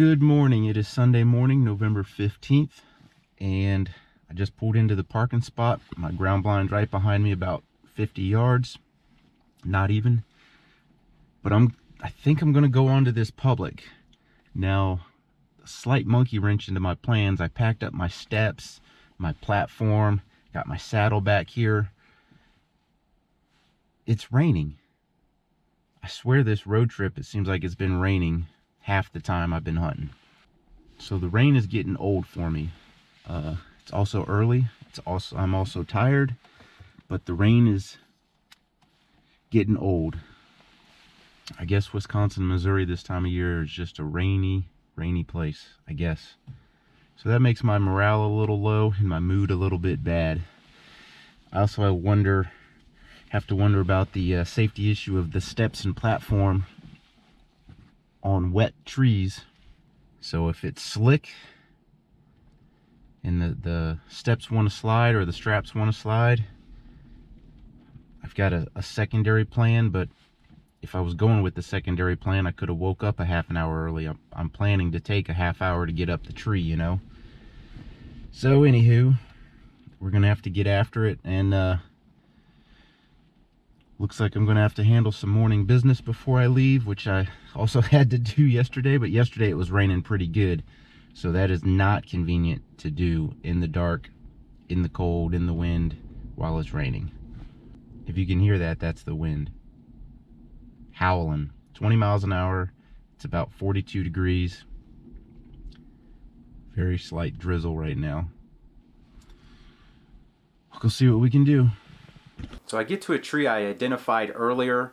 Good morning. It is Sunday morning, November 15th, and I just pulled into the parking spot. My ground blind right behind me, about 50 yards, not even. But I think I'm gonna go onto this public. Now, a slight monkey wrench into my plans. I packed up my steps, my platform, got my saddle back here. It's raining. I swear this road trip, it seems like it's been raining half the time I've been hunting. So the rain is getting old for me. It's also early. I'm also tired, but the rain is getting old. I guess Wisconsin, Missouri this time of year is just a rainy place, I guess. So that makes my morale a little low and my mood a little bit bad. I also have to wonder about the safety issue of the steps and platform on wet trees. So if it's slick and the steps want to slide or the straps want to slide, I've got a secondary plan. But if I was going with the secondary plan, I could have woke up a half an hour early. I'm planning to take a half hour to get up the tree, you know. So anywho, we're gonna have to get after it, and looks like I'm gonna have to handle some morning business before I leave, which I also had to do yesterday, but yesterday it was raining pretty good. So that is not convenient to do in the dark, in the cold, in the wind, while it's raining. If you can hear that, that's the wind. Howling, 20 miles an hour. It's about 42 degrees. Very slight drizzle right now. We'll go see what we can do. So I get to a tree I identified earlier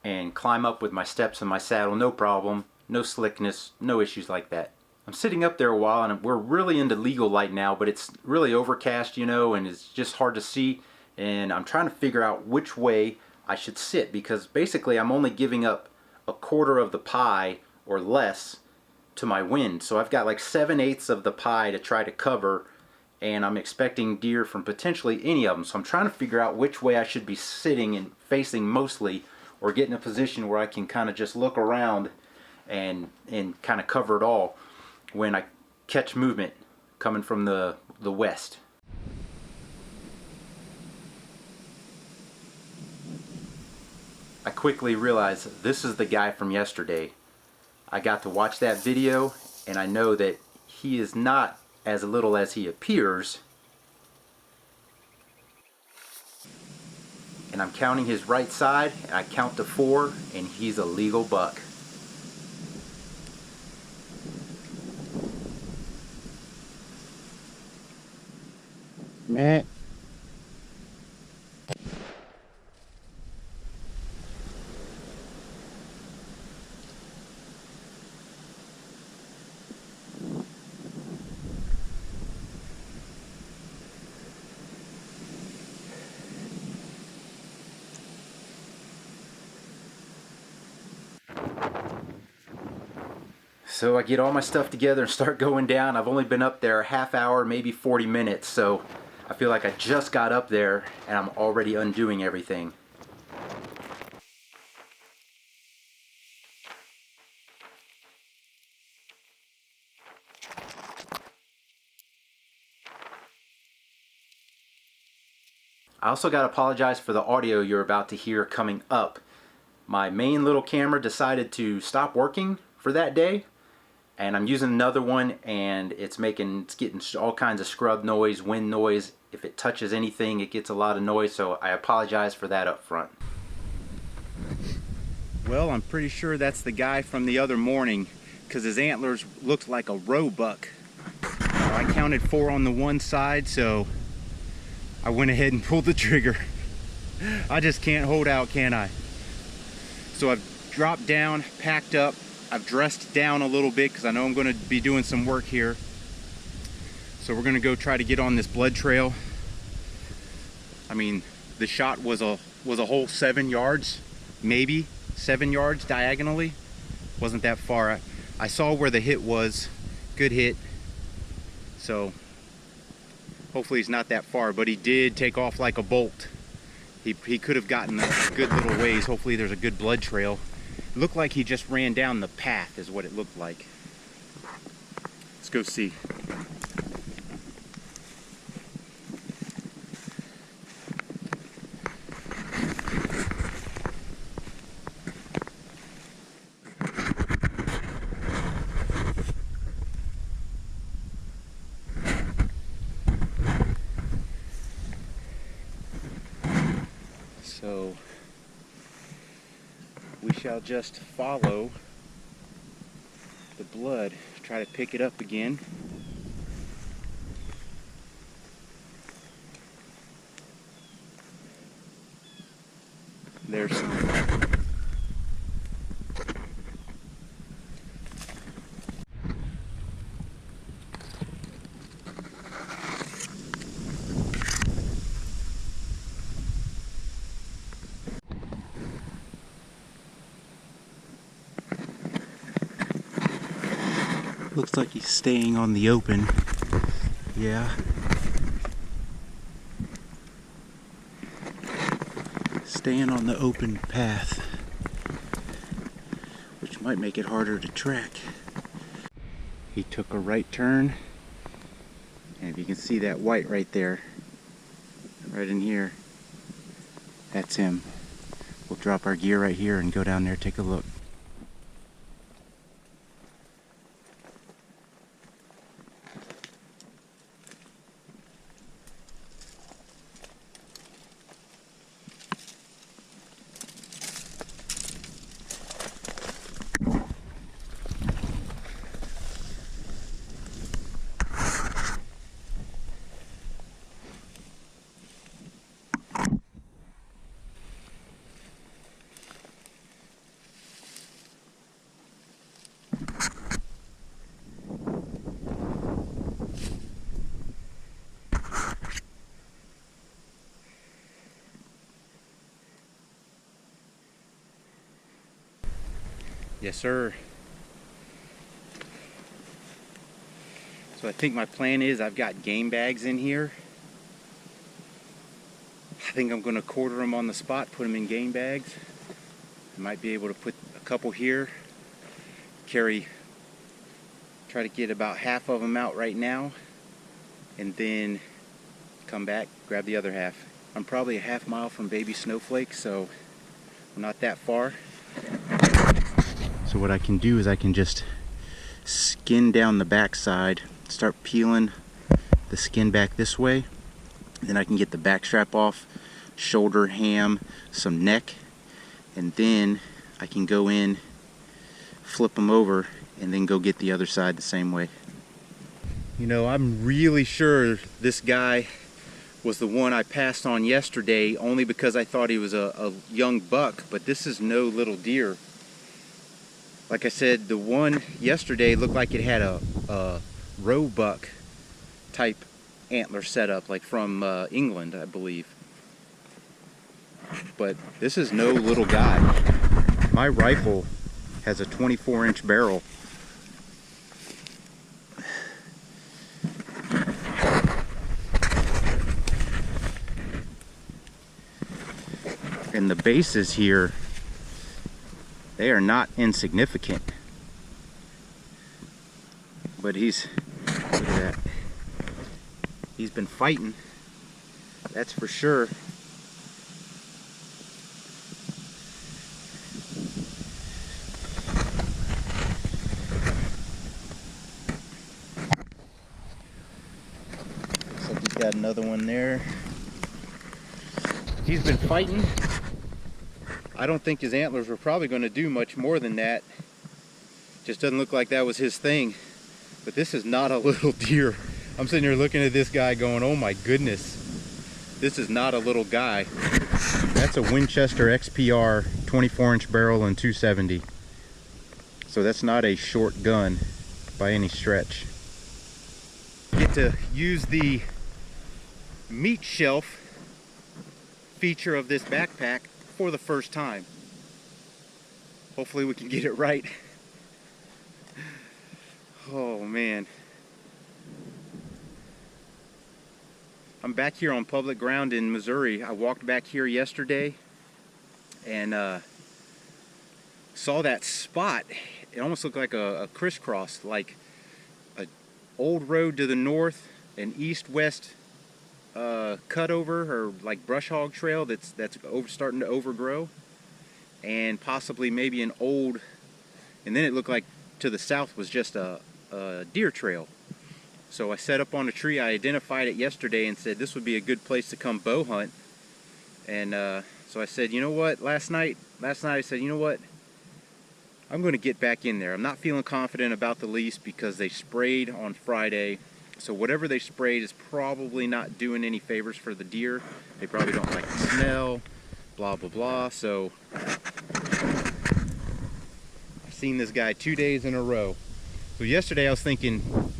and climb up with my steps and my saddle, no problem, no slickness, no issues like that. I'm sitting up there a while, and we're really into legal light now, but it's really overcast, you know, and it's just hard to see. And I'm trying to figure out which way I should sit, because basically I'm only giving up a quarter of the pie or less to my wind. So I've got like 7/8 of the pie to try to cover, and I'm expecting deer from potentially any of them. So I'm trying to figure out which way I should be sitting and facing mostly, or get in a position where I can kind of just look around and kind of cover it all when I catch movement coming from the west. I quickly realized this is the guy from yesterday. I got to watch that video, and I know that he is not as little as he appears. And I'm counting his right side, and I count to 4, and he's a legal buck. Meh. So I get all my stuff together and start going down. I've only been up there a half hour, maybe 40 minutes, so I feel like I just got up there and I'm already undoing everything. I also got to apologize for the audio you're about to hear coming up. My main little camera decided to stop working for that day, and I'm using another one, and it's getting all kinds of scrub noise, wind noise. If it touches anything, it gets a lot of noise, so I apologize for that up front. Well, I'm pretty sure that's the guy from the other morning, because his antlers looked like a roebuck. I counted 4 on the one side, so I went ahead and pulled the trigger. I just can't hold out, can I? So I've dropped down, packed up. I've dressed down a little bit because I know I'm going to be doing some work here. So we're going to go try to get on this blood trail. I mean, the shot was a whole 7 yards, maybe 7 yards diagonally. Wasn't that far. I saw where the hit was. Good hit. So hopefully he's not that far, but he did take off like a bolt. He could have gotten a good little ways. Hopefully there's a good blood trail. It looked like he just ran down the path is what it looked like. Let's go see. So we shall just follow the blood, try to pick it up again. There's some. Looks like he's staying on the open. Yeah. Staying on the open path, which might make it harder to track. He took a right turn, and if you can see that white right there, right in here, that's him. We'll drop our gear right here and go down there, take a look. Yes, sir. So I think my plan is I've got game bags in here. I think I'm going to quarter them on the spot, put them in game bags. I might be able to put a couple here, try to get about half of them out right now, and then come back, grab the other half. I'm probably a half mile from Baby Snowflake, so I'm not that far. So what I can do is I can just skin down the backside, start peeling the skin back this way. Then I can get the back strap off, shoulder, ham, some neck, and then I can go in, flip them over, and then go get the other side the same way. You know, I'm really sure this guy was the one I passed on yesterday only because I thought he was a young buck, but this is no little deer. Like I said, the one yesterday looked like it had a roebuck type antler setup, like from England, I believe. But this is no little guy. My rifle has a 24-inch barrel. And the bases here, they are not insignificant. But look at that. He's been fighting, that's for sure. Looks like he's got another one there. He's been fighting. I don't think his antlers were probably going to do much more than that. Just doesn't look like that was his thing. But this is not a little deer. I'm sitting here looking at this guy going, oh my goodness. This is not a little guy. That's a Winchester XPR 24-inch barrel and 270. So that's not a short gun by any stretch. Get to use the meat shelf feature of this backpack for the first time. Hopefully we can get it right. Oh man. I'm back here on public ground in Missouri. I walked back here yesterday and saw that spot. It almost looked like a crisscross, like old road to the north, an east-west cutover or like brush hog trail that's starting to overgrow, and possibly maybe an old, and then it looked like to the south was just a deer trail. So I set up on a tree. I identified it yesterday and said this would be a good place to come bow hunt. And so I said, you know what, last night I said, you know what, I'm going to get back in there. I'm not feeling confident about the lease because they sprayed on Friday. So whatever they sprayed is probably not doing any favors for the deer. They probably don't like the smell, blah, blah, blah. So I've seen this guy 2 days in a row. So yesterday I was thinking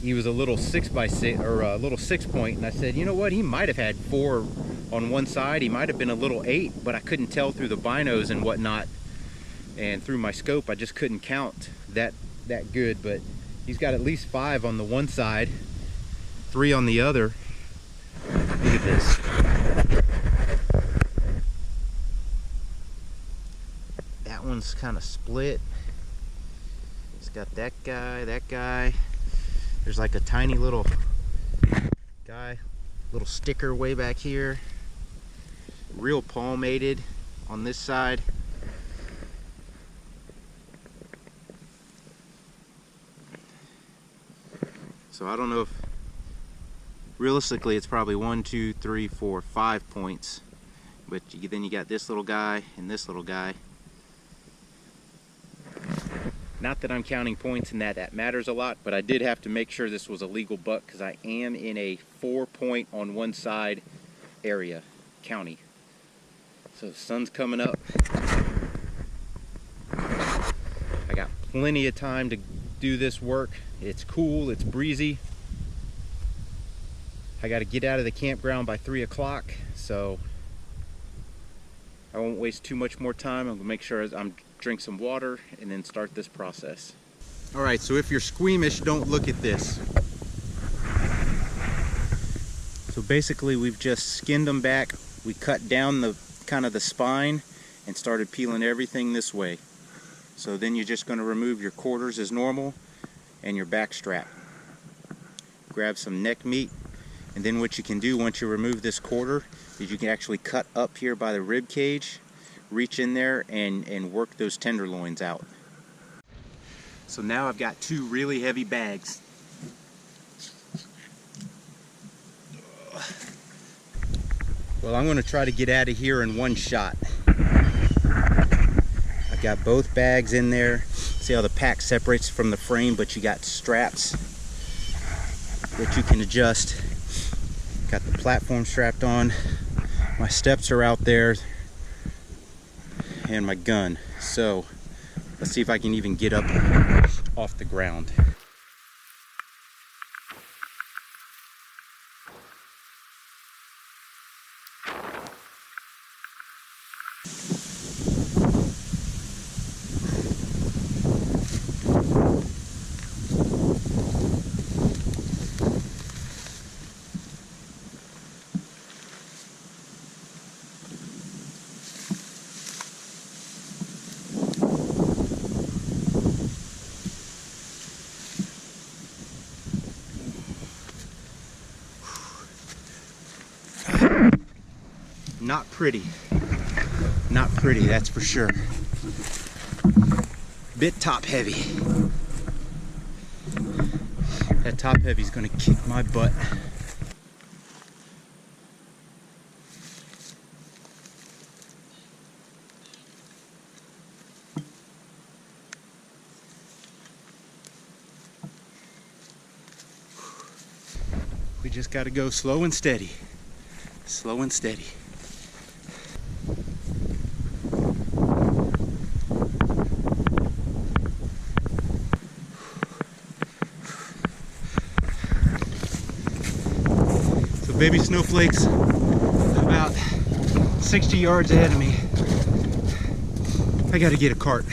he was a little 6x6 or a little 6-point, and I said, you know what, he might have had 4 on one side. He might have been a little 8, but I couldn't tell through the binos and whatnot, and through my scope I just couldn't count that good. But he's got at least 5 on the one side, 3 on the other. Look at this. That one's kind of split. It's got that guy. There's like a tiny little guy, little sticker way back here. Real palmated on this side. So I don't know if, realistically it's probably 1, 2, 3, 4, 5 points. But then you got this little guy and this little guy. Not that I'm counting points and that matters a lot, but I did have to make sure this was a legal buck because I am in a 4-point on one side area, county. So the sun's coming up. I got plenty of time to do this work. It's cool, it's breezy. I got to get out of the campground by 3 o'clock, so I won't waste too much more time. I'm gonna make sure I'm drink some water and then start this process. All right, so if you're squeamish, don't look at this. So basically we've just skinned them back. We cut down the kind of the spine and started peeling everything this way. So then you're just going to remove your quarters as normal and your back strap. Grab some neck meat, and then what you can do once you remove this quarter is you can actually cut up here by the rib cage, reach in there and work those tenderloins out. So now I've got 2 really heavy bags. Well, I'm going to try to get out of here in one shot. I've got both bags in there. See how the pack separates from the frame, but you got straps that you can adjust. Got the platform strapped on. My steps are out there. And my gun. So let's see if I can even get up off the ground. Not pretty. Not pretty, that's for sure. Bit top heavy. That top heavy is gonna kick my butt. We just gotta go slow and steady. Slow and steady. Baby snowflakes about 60 yards ahead of me. I gotta get a cart.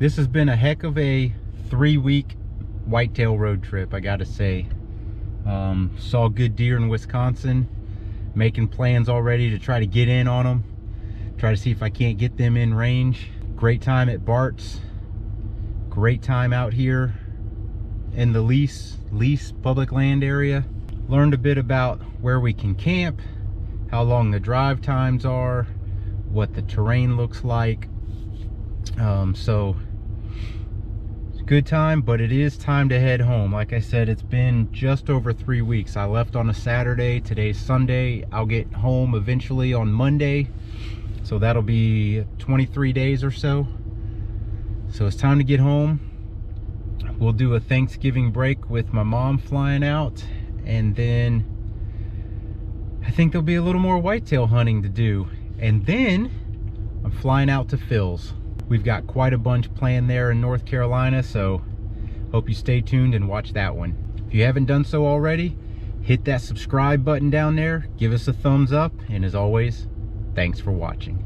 This has been a heck of a 3-week whitetail road trip, I gotta say. Saw good deer in Wisconsin, making plans already to try to get in on them, try to see if I can't get them in range. Great time at Bart's, great time out here in the lease public land area. Learned a bit about where we can camp, how long the drive times are, what the terrain looks like. So it's a good time, but it is time to head home. Like I said, it's been just over 3 weeks. I left on a Saturday, today's Sunday. I'll get home eventually on Monday, so that'll be 23 days or so. So it's time to get home. We'll do a Thanksgiving break with my mom flying out, and then I think there'll be a little more whitetail hunting to do. And then I'm flying out to Phil's. We've got quite a bunch planned there in North Carolina, so hope you stay tuned and watch that one. If you haven't done so already, hit that subscribe button down there, give us a thumbs up, and as always, thanks for watching.